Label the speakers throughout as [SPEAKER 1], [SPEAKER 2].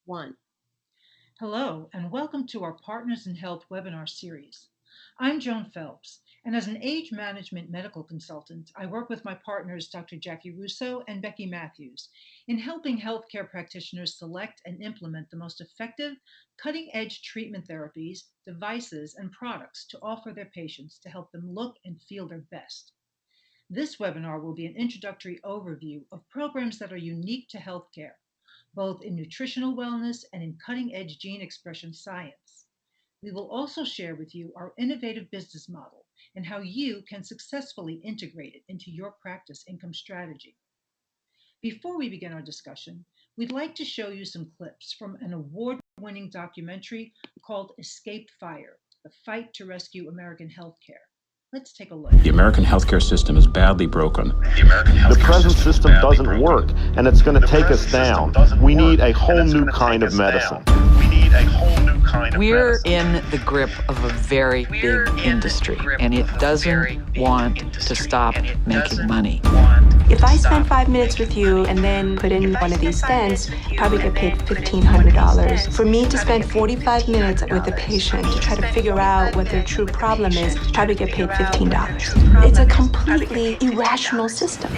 [SPEAKER 1] One.
[SPEAKER 2] Hello, and welcome to our Partners in Health webinar series. I'm Joan Phelps, and as an age management medical consultant, I work with my partners, Dr. Jackie Russo and Becky Matthews, in helping healthcare practitioners select and implement the most effective, cutting edge treatment therapies, devices, and products to offer their patients to help them look and feel their best. This webinar will be an introductory overview of programs that are unique to healthcare, both in nutritional wellness and in cutting edge gene expression science. We will also share with you our innovative business model and how you can successfully integrate it into your practice income strategy. Before we begin our discussion, we'd like to show you some clips from an award winning documentary called Escaped Fire: The Fight to Rescue American Healthcare. Let's take a look.
[SPEAKER 3] The American healthcare system is badly broken.
[SPEAKER 4] The present system doesn't work, and it's going to take us down. We need a whole new kind of medicine.
[SPEAKER 5] We're in the grip of a very big industry, and it doesn't want to stop making money.
[SPEAKER 6] If I spend 5 minutes with you and then put in one of these stents, I probably get paid $1,500. For me to spend 45 minutes with a patient to try to figure out what their true problem is, probably get paid $15. It's a completely irrational system.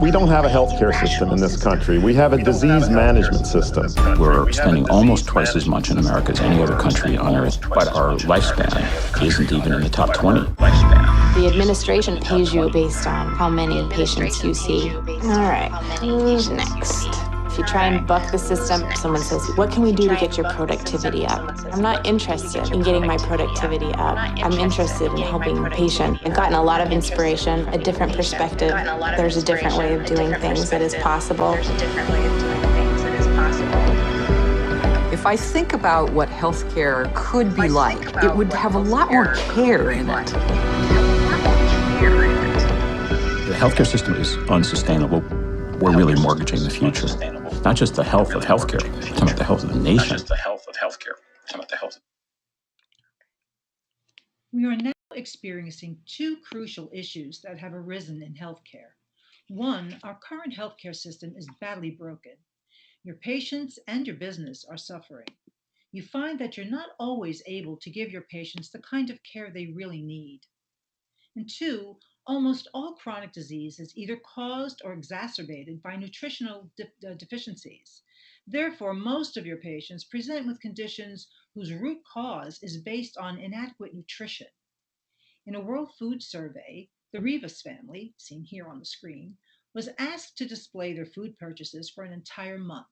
[SPEAKER 4] We don't have a healthcare system in this country. We have a disease management system.
[SPEAKER 3] We're spending almost twice as much in America as any other country on earth, but our lifespan isn't even in the top 20.
[SPEAKER 7] The administration pays you based on how many patients you see. All right, who's next? If you try and buck the system, someone says, what can we do to get your productivity up? I'm not interested in getting my productivity up. I'm interested in helping the patient. I've gotten a lot of inspiration, a different perspective. There's a different way of doing things that is possible.
[SPEAKER 5] If I think about what healthcare could be like, it would have a lot more care in it.
[SPEAKER 3] The healthcare system is unsustainable. We're really mortgaging the future. Not just the health of healthcare, we're talking about the health of the nation.
[SPEAKER 2] We are now experiencing two crucial issues that have arisen in healthcare. One, our current healthcare system is badly broken. Your patients and your business are suffering. You find that you're not always able to give your patients the kind of care they really need. And two, almost all chronic disease is either caused or exacerbated by nutritional deficiencies. Therefore, most of your patients present with conditions whose root cause is based on inadequate nutrition. In a World Food Survey, the Rivas family, seen here on the screen, was asked to display their food purchases for an entire month.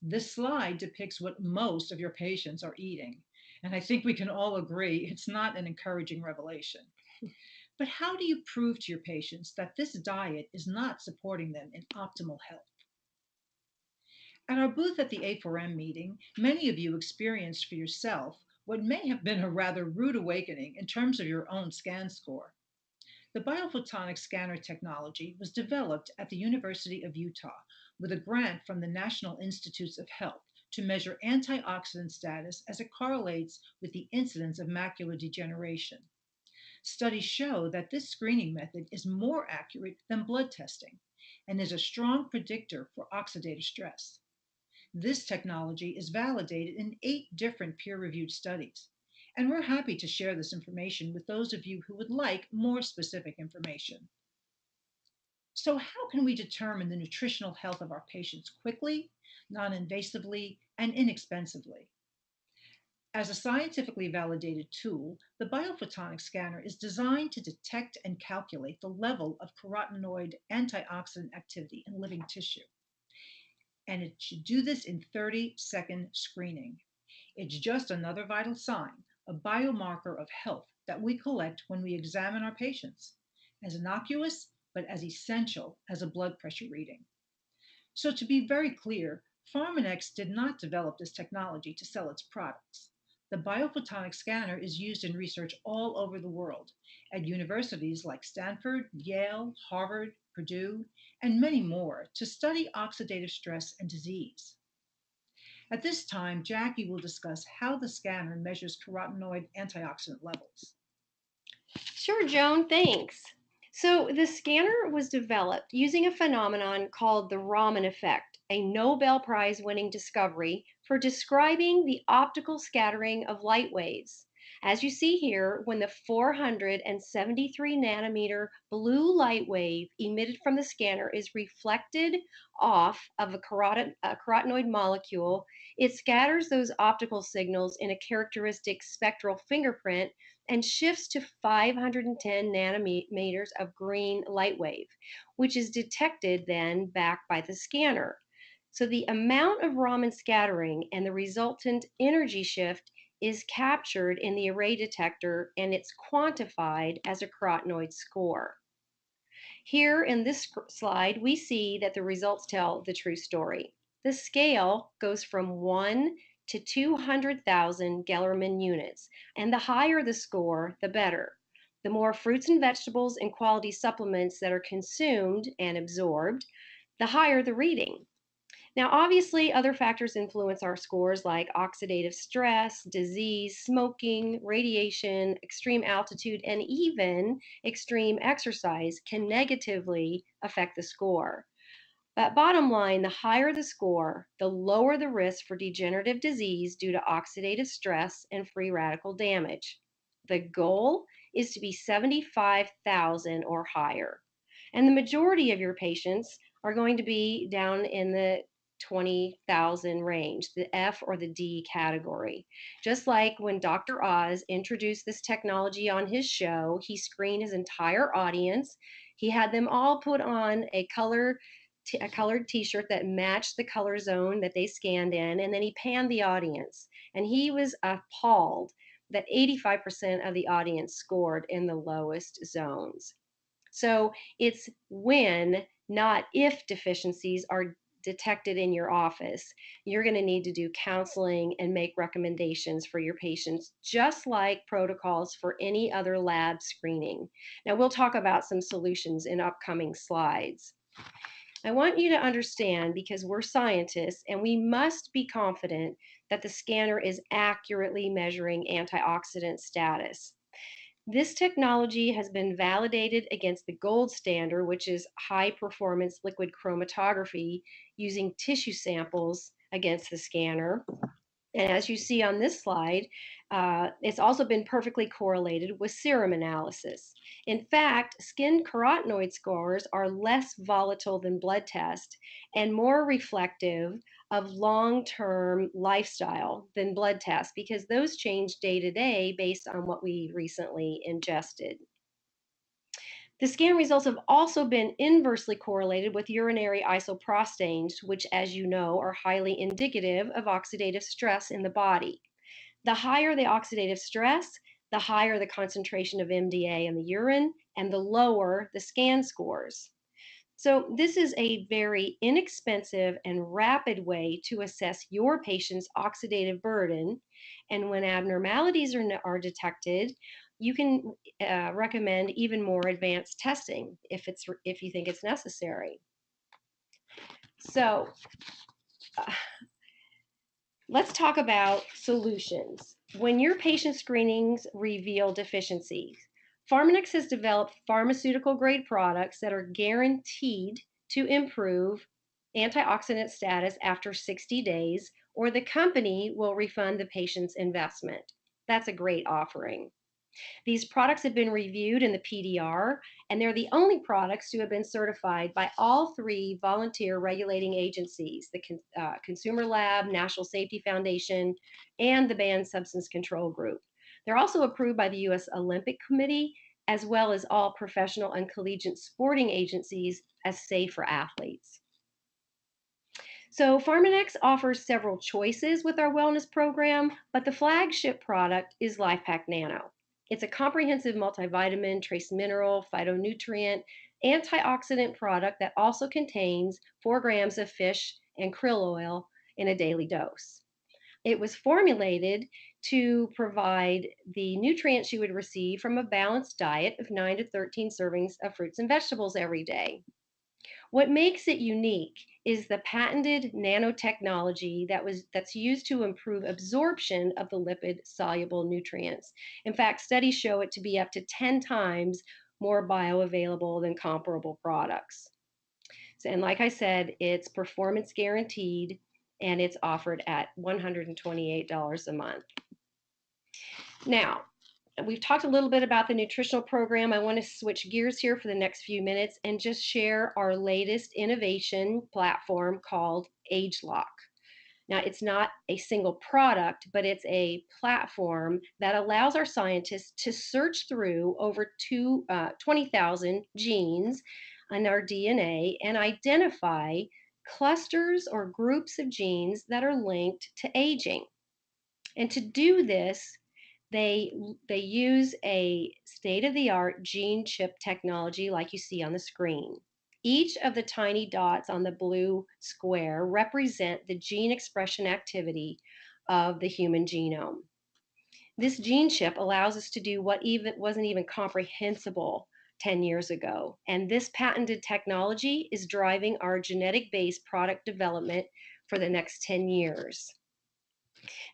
[SPEAKER 2] This slide depicts what most of your patients are eating, and I think we can all agree it's not an encouraging revelation. But how do you prove to your patients that this diet is not supporting them in optimal health? At our booth at the A4M meeting, many of you experienced for yourself what may have been a rather rude awakening in terms of your own scan score. The biophotonic scanner technology was developed at the University of Utah with a grant from the National Institutes of Health to measure antioxidant status as it correlates with the incidence of macular degeneration. Studies show that this screening method is more accurate than blood testing and is a strong predictor for oxidative stress. This technology is validated in 8 different peer-reviewed studies, and we're happy to share this information with those of you who would like more specific information. So how can we determine the nutritional health of our patients quickly, non-invasively, and inexpensively? As a scientifically validated tool, the biophotonic scanner is designed to detect and calculate the level of carotenoid antioxidant activity in living tissue. And it should do this in 30-second screening. It's just another vital sign, a biomarker of health that we collect when we examine our patients, as innocuous but as essential as a blood pressure reading. So to be very clear, Pharmanex did not develop this technology to sell its products. The biophotonic scanner is used in research all over the world, at universities like Stanford, Yale, Harvard, Purdue, and many more, to study oxidative stress and disease. At this time, Jackie will discuss how the scanner measures carotenoid antioxidant levels.
[SPEAKER 1] Sure, Joan, thanks. So the scanner was developed using a phenomenon called the Raman effect, a Nobel Prize winning discovery for describing the optical scattering of light waves. As you see here, when the 473 nanometer blue light wave emitted from the scanner is reflected off of a carotenoid molecule, it scatters those optical signals in a characteristic spectral fingerprint and shifts to 510 nanometers of green light wave, which is detected then back by the scanner. So the amount of Raman scattering and the resultant energy shift is captured in the array detector and it's quantified as a carotenoid score. Here in this slide, we see that the results tell the true story. The scale goes from 1 to 200,000 Gellerman units, and the higher the score, the better. The more fruits and vegetables and quality supplements that are consumed and absorbed, the higher the reading. Now, obviously, other factors influence our scores like oxidative stress, disease, smoking, radiation, extreme altitude, and even extreme exercise can negatively affect the score. But bottom line, the higher the score, the lower the risk for degenerative disease due to oxidative stress and free radical damage. The goal is to be 75,000 or higher. And the majority of your patients are going to be down in the 20,000 range, the F or the D category. Just like when Dr. Oz introduced this technology on his show, he screened his entire audience. He had them all put on a colored t-shirt that matched the color zone that they scanned in, and then he panned the audience. And he was appalled that 85% of the audience scored in the lowest zones. So it's when, not if, deficiencies are detected in your office. You're going to need to do counseling and make recommendations for your patients, just like protocols for any other lab screening. Now, we'll talk about some solutions in upcoming slides. I want you to understand, because we're scientists and we must be confident that the scanner is accurately measuring antioxidant status. This technology has been validated against the gold standard, which is high performance liquid chromatography using tissue samples against the scanner. And as you see on this slide, it's also been perfectly correlated with serum analysis. In fact, skin carotenoid scores are less volatile than blood tests and more reflective of long-term lifestyle than blood tests, because those change day to day based on what we recently ingested. The scan results have also been inversely correlated with urinary isoprostanes, which, as you know, are highly indicative of oxidative stress in the body. The higher the oxidative stress, the higher the concentration of MDA in the urine, and the lower the scan scores. So, this is a very inexpensive and rapid way to assess your patient's oxidative burden. And when abnormalities are detected, you can recommend even more advanced testing if you think it's necessary. So, let's talk about solutions. When your patient screenings reveal deficiencies, Pharmanex has developed pharmaceutical grade products that are guaranteed to improve antioxidant status after 60 days, or the company will refund the patient's investment. That's a great offering. These products have been reviewed in the PDR, and they're the only products to have been certified by all three volunteer regulating agencies, the Consumer Lab, National Safety Foundation, and the Banned Substance Control Group. They're also approved by the U.S. Olympic Committee, as well as all professional and collegiate sporting agencies, as safe for athletes. So Pharmanex offers several choices with our wellness program, but the flagship product is LifePak Nano. It's a comprehensive multivitamin, trace mineral, phytonutrient, antioxidant product that also contains 4 grams of fish and krill oil in a daily dose. It was formulated to provide the nutrients you would receive from a balanced diet of 9 to 13 servings of fruits and vegetables every day. What makes it unique is the patented nanotechnology that's used to improve absorption of the lipid soluble nutrients. In fact, studies show it to be up to 10 times more bioavailable than comparable products. So, and like I said, it's performance guaranteed and it's offered at $128 a month. Now, we've talked a little bit about the nutritional program. I want to switch gears here for the next few minutes and just share our latest innovation platform called AgeLock. Now, it's not a single product, but it's a platform that allows our scientists to search through over 20,000 genes in our DNA and identify clusters or groups of genes that are linked to aging. And to do this, they use a state-of-the-art gene chip technology like you see on the screen. Each of the tiny dots on the blue square represent the gene expression activity of the human genome. This gene chip allows us to do what wasn't even comprehensible 10 years ago. And this patented technology is driving our genetic-based product development for the next 10 years.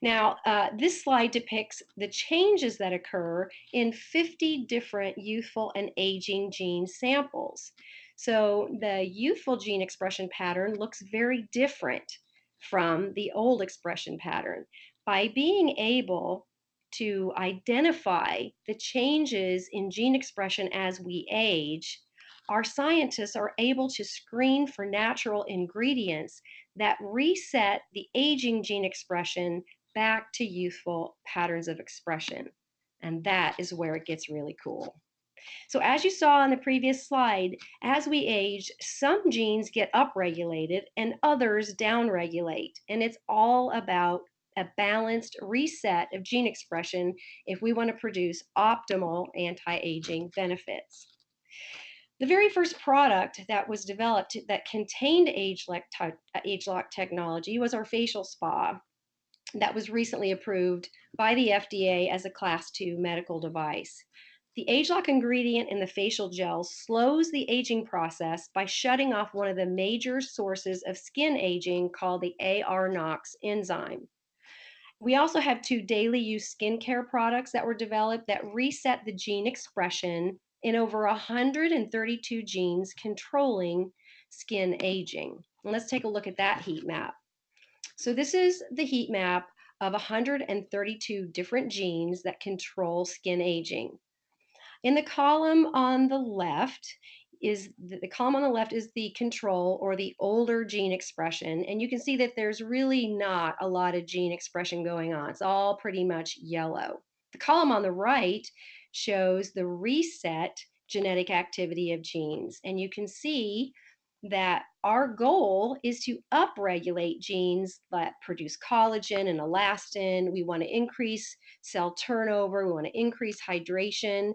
[SPEAKER 1] Now, this slide depicts the changes that occur in 50 different youthful and aging gene samples. So the youthful gene expression pattern looks very different from the old expression pattern. By being able to identify the changes in gene expression as we age, our scientists are able to screen for natural ingredients that reset the aging gene expression back to youthful patterns of expression. And that is where it gets really cool. So as you saw on the previous slide, as we age, some genes get upregulated and others downregulate. And it's all about a balanced reset of gene expression if we want to produce optimal anti-aging benefits. The very first product that was developed that contained AgeLock technology was our facial spa that was recently approved by the FDA as a Class 2 medical device. The AgeLock ingredient in the facial gel slows the aging process by shutting off one of the major sources of skin aging called the AR-NOX enzyme. We also have 2 daily use skincare products that were developed that reset the gene expression in over 132 genes controlling skin aging. And let's take a look at that heat map. So this is the heat map of 132 different genes that control skin aging. In the column on the left is the control or the older gene expression, and you can see that there's really not a lot of gene expression going on. It's all pretty much yellow. The column on the right shows the reset genetic activity of genes, and you can see that our goal is to upregulate genes that produce collagen and elastin. We want to increase cell turnover, we want to increase hydration,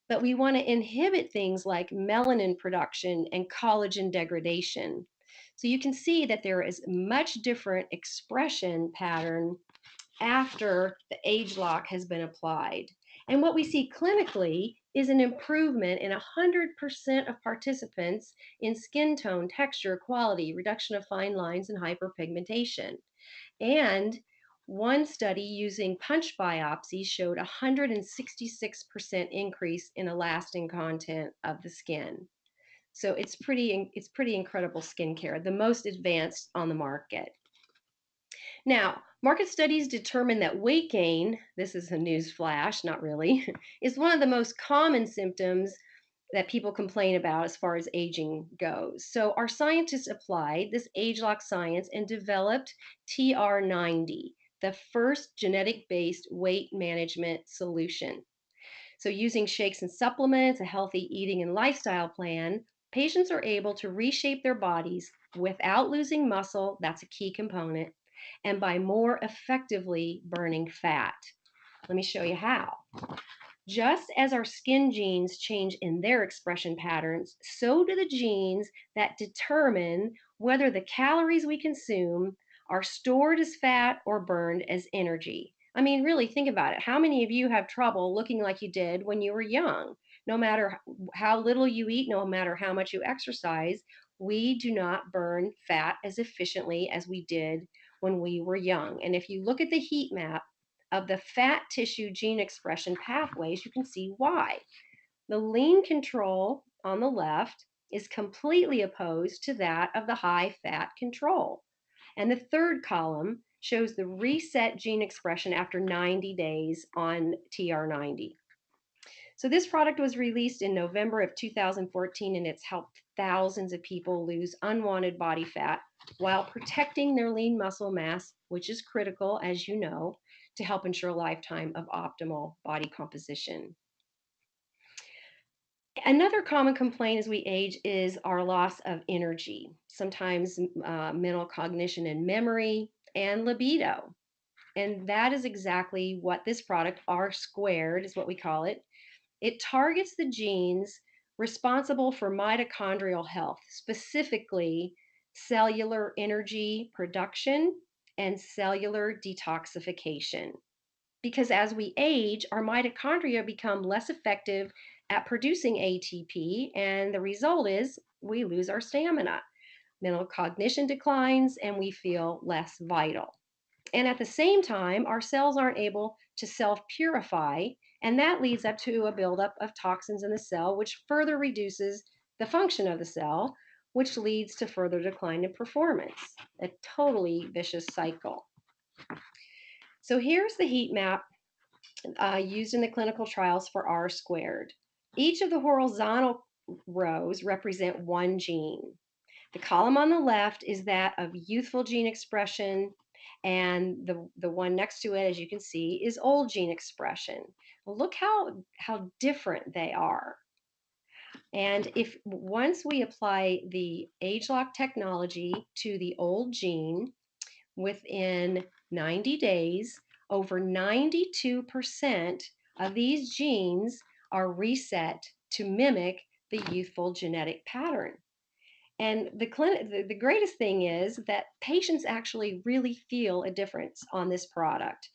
[SPEAKER 1] but we want to inhibit things like melanin production and collagen degradation. So you can see that there is much different expression pattern after the AgeLock has been applied. And what we see clinically is an improvement in 100% of participants in skin tone, texture, quality, reduction of fine lines, and hyperpigmentation. And one study using punch biopsy showed 166% increase in elastin content of the skin. So it's pretty incredible skincare, the most advanced on the market. Now, market studies determine that weight gain, this is a news flash, not really, is one of the most common symptoms that people complain about as far as aging goes. So our scientists applied this AgeLock science and developed TR90, the first genetic-based weight management solution. So using shakes and supplements, a healthy eating and lifestyle plan, patients are able to reshape their bodies without losing muscle, that's a key component, and by more effectively burning fat. Let me show you how. Just as our skin genes change in their expression patterns, so do the genes that determine whether the calories we consume are stored as fat or burned as energy. I mean, really think about it. How many of you have trouble looking like you did when you were young? No matter how little you eat, no matter how much you exercise, we do not burn fat as efficiently as we did when we were young. And if you look at the heat map of the fat tissue gene expression pathways, you can see why. The lean control on the left is completely opposed to that of the high fat control. And the third column shows the reset gene expression after 90 days on TR90. So this product was released in November of 2014, and it's helped thousands of people lose unwanted body fat while protecting their lean muscle mass, which is critical, as you know, to help ensure a lifetime of optimal body composition. Another common complaint as we age is our loss of energy, sometimes mental cognition and memory, and libido. And that is exactly what this product, R squared is what we call it. It targets the genes responsible for mitochondrial health, specifically cellular energy production and cellular detoxification. Because as we age, our mitochondria become less effective at producing ATP, and the result is we lose our stamina. Mental cognition declines, and we feel less vital. And at the same time, our cells aren't able to self purify, and that leads up to a buildup of toxins in the cell, which further reduces the function of the cell, which leads to further decline in performance. A totally vicious cycle. So here's the heat map used in the clinical trials for R squared. Each of the horizontal rows represent one gene. The column on the left is that of youthful gene expression, and the one next to it, as you can see, is old gene expression. Well, look how different they are. And if once we apply the age lock technology to the old gene within 90 days, over 92% of these genes are reset to mimic the youthful genetic pattern. And the greatest thing is that patients actually really feel a difference on this product.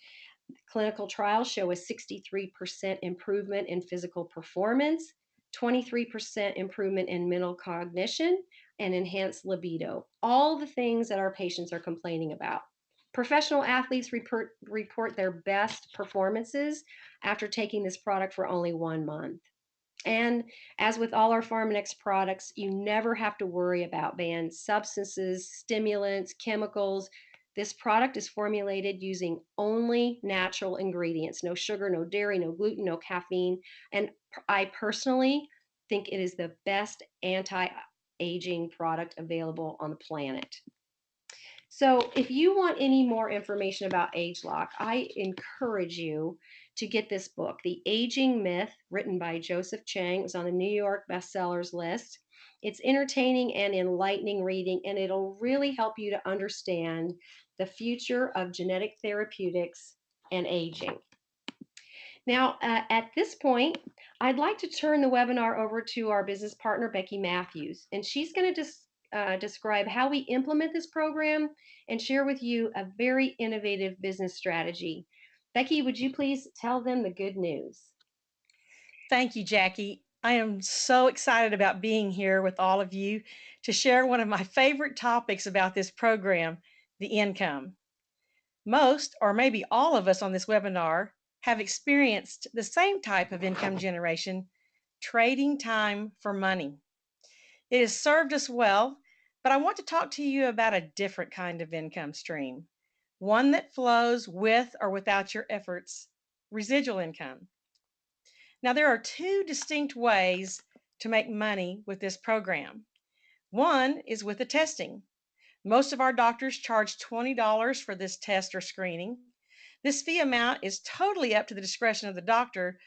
[SPEAKER 1] Clinical trials show a 63% improvement in physical performance, 23% improvement in mental cognition, and enhanced libido. All the things that our patients are complaining about. Professional athletes report their best performances after taking this product for only 1 month. And as with all our Pharmanex products, you never have to worry about banned substances, stimulants, chemicals. This product is formulated using only natural ingredients, no sugar, no dairy, no gluten, no caffeine. And I personally think it is the best anti-aging product available on the planet. So if you want any more information about age lock, I encourage you to get this book, The Aging Myth, written by Joseph Chang. It was on the New York bestsellers list. It's entertaining and enlightening reading, and it'll really help you to understand the future of genetic therapeutics and aging. Now, at this point, I'd like to turn the webinar over to our business partner, Becky Matthews, and she's going to describe how we implement this program and share with you a very innovative business strategy. Becky, would you please tell them the good news?
[SPEAKER 8] Thank you, Jackie. I am so excited about being here with all of you to share one of my favorite topics about this program, the income. Most, or maybe all of us on this webinar, have experienced the same type of income generation, trading time for money. It has served us well, but I want to talk to you about a different kind of income stream, one that flows with or without your efforts, residual income. Now, there are two distinct ways to make money with this program. One is with the testing. Most of our doctors charge $20 for this test or screening. This fee amount is totally up to the discretion of the doctor,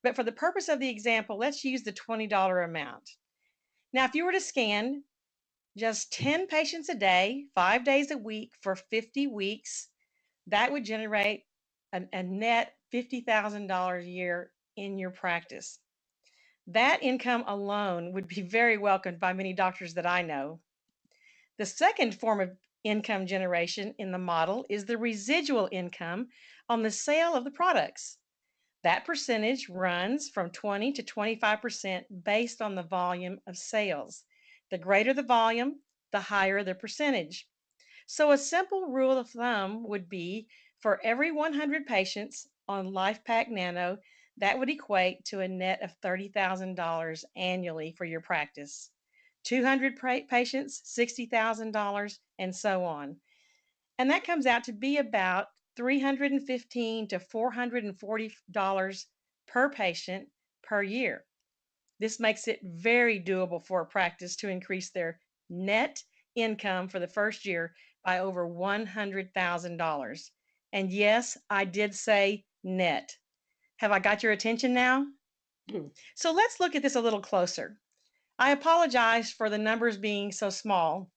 [SPEAKER 8] but for the purpose of the example, let's use the $20 amount. Now, if you were to scan just 10 patients a day, 5 days a week for 50 weeks, that would generate a net $50,000 a year in your practice. That income alone would be very welcomed by many doctors that I know. The second form of income generation in the model is the residual income on the sale of the products. That percentage runs from 20 to 25% based on the volume of sales. The greater the volume, the higher the percentage. So a simple rule of thumb would be for every 100 patients on LifePak Nano That would equate to a net of $30,000 annually for your practice. 200 patients, $60,000, and so on. And that comes out to be about $315 to $440 per patient per year. This makes it very doable for a practice to increase their net income for the first year by over $100,000. And yes, I did say net. Have I got your attention now? So let's look at this a little closer. I apologize for the numbers being so small,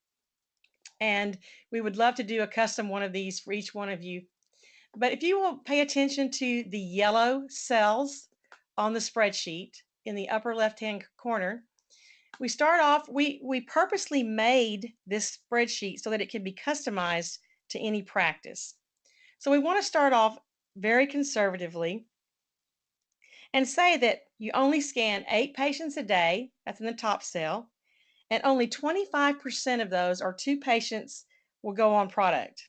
[SPEAKER 8] and we would love to do a custom one of these for each one of you. But if you will pay attention to the yellow cells on the spreadsheet in the upper left-hand corner, we start off, we purposely made this spreadsheet so that it can be customized to any practice. So we want to start off very conservatively and say that you only scan 8 patients a day, that's in the top cell, and only 25% of those, or 2 patients, will go on product.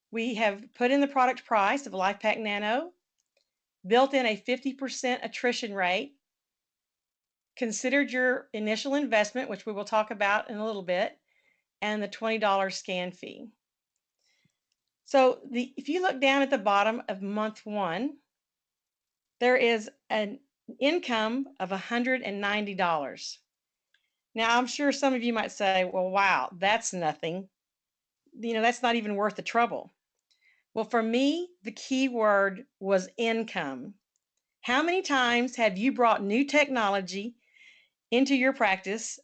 [SPEAKER 8] We have put in the product price of LifePak Nano, built in a 50% attrition rate, considered your initial investment, which we will talk about in a little bit, and the $20 scan fee. So if you look down at the bottom of month 1, there is an income of $190. Now, I'm sure some of you might say, well, wow, that's nothing. That's not even worth the trouble. Well, for me, the key word was income. How many times have you brought new technology into your practice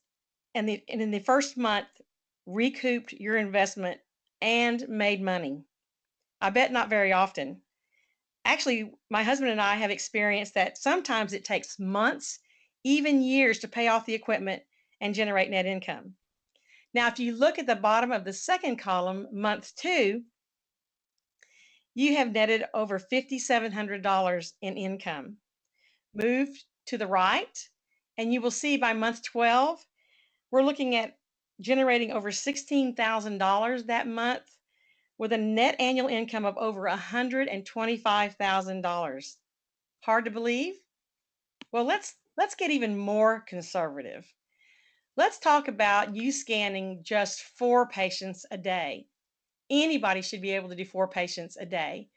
[SPEAKER 8] and in the first month recouped your investment and made money? I bet not very often. Actually, my husband and I have experienced that sometimes it takes months, even years, to pay off the equipment and generate net income. Now, if you look at the bottom of the second column, month 2, you have netted over $5,700 in income. Move to the right, and you will see by month 12, we're looking at generating over $16,000 that month with a net annual income of over $125,000. Hard to believe? Well, let's get even more conservative. Let's talk about you scanning just 4 patients a day. Anybody should be able to do 4 patients a day.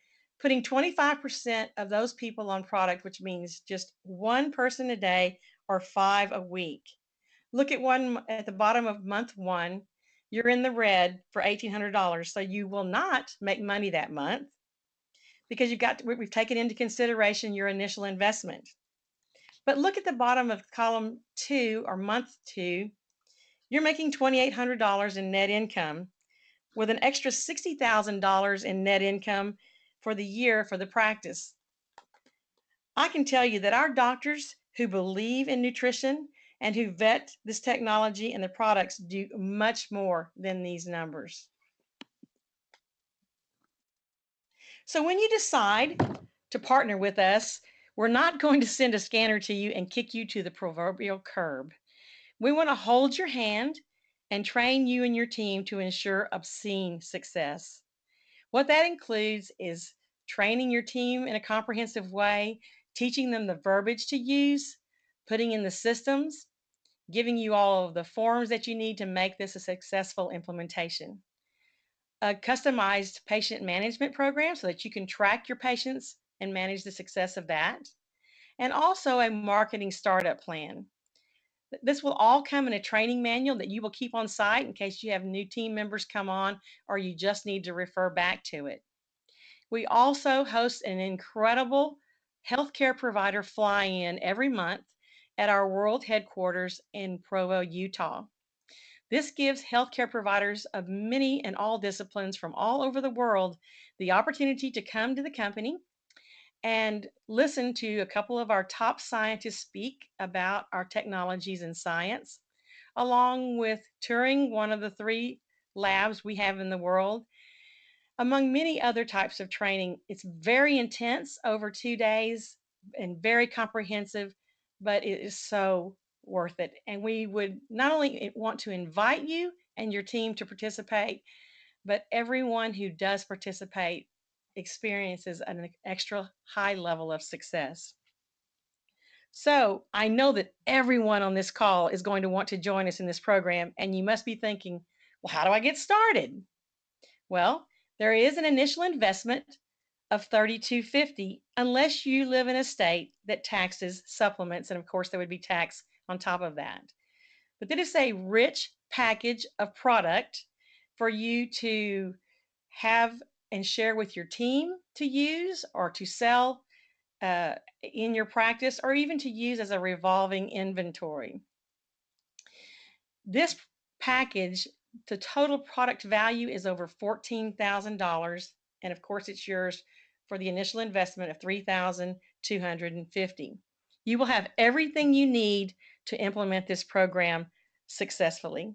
[SPEAKER 8] Putting 25% of those people on product, which means just 1 person a day or 5 a week. Look at the bottom of month 1. You're in the red for $1,800, so you will not make money that month because we've taken into consideration your initial investment. But look at the bottom of column 2 or month 2. You're making $2,800 in net income with an extra $60,000 in net income for the year for the practice. I can tell you that our doctors who believe in nutrition and who vet this technology and the products do much more than these numbers. So when you decide to partner with us, we're not going to send a scanner to you and kick you to the proverbial curb. We want to hold your hand and train you and your team to ensure obscene success. What that includes is training your team in a comprehensive way, teaching them the verbiage to use, putting in the systems, giving you all of the forms that you need to make this a successful implementation. A customized patient management program so that you can track your patients and manage the success of that. And also a marketing startup plan. This will all come in a training manual that you will keep on site in case you have new team members come on or you just need to refer back to it. We also host an incredible healthcare provider fly-in every month at our world headquarters in Provo, Utah. This gives healthcare providers of many and all disciplines from all over the world the opportunity to come to the company and listen to a couple of our top scientists speak about our technologies and science, along with touring one of the 3 labs we have in the world, among many other types of training. It's very intense over 2 days and very comprehensive, but it is so worth it. And we would not only want to invite you and your team to participate, but everyone who does participate experiences an extra high level of success. So I know that everyone on this call is going to want to join us in this program, and you must be thinking, well, how do I get started? Well, there is an initial investment of $32.50 unless you live in a state that taxes supplements, and of course there would be tax on top of that. But that is a rich package of product for you to have and share with your team to use or to sell in your practice, or even to use as a revolving inventory. This package, the total product value is over $14,000, and of course it's yours for the initial investment of $3,250. You will have everything you need to implement this program successfully.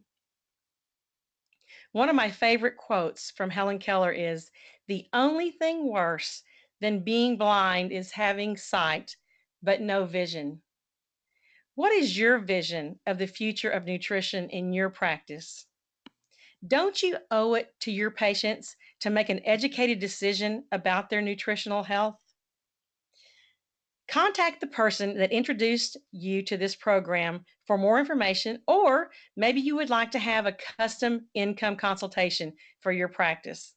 [SPEAKER 8] One of my favorite quotes from Helen Keller is, "The only thing worse than being blind is having sight but no vision." What is your vision of the future of nutrition in your practice? Don't you owe it to your patients to make an educated decision about their nutritional health? Contact the person that introduced you to this program for more information, or maybe you would like to have a custom income consultation for your practice.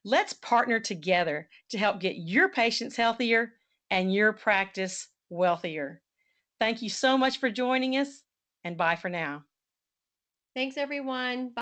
[SPEAKER 8] Let's partner together to help get your patients healthier and your practice wealthier. Thank you so much for joining us, and bye for now.
[SPEAKER 1] Thanks, everyone.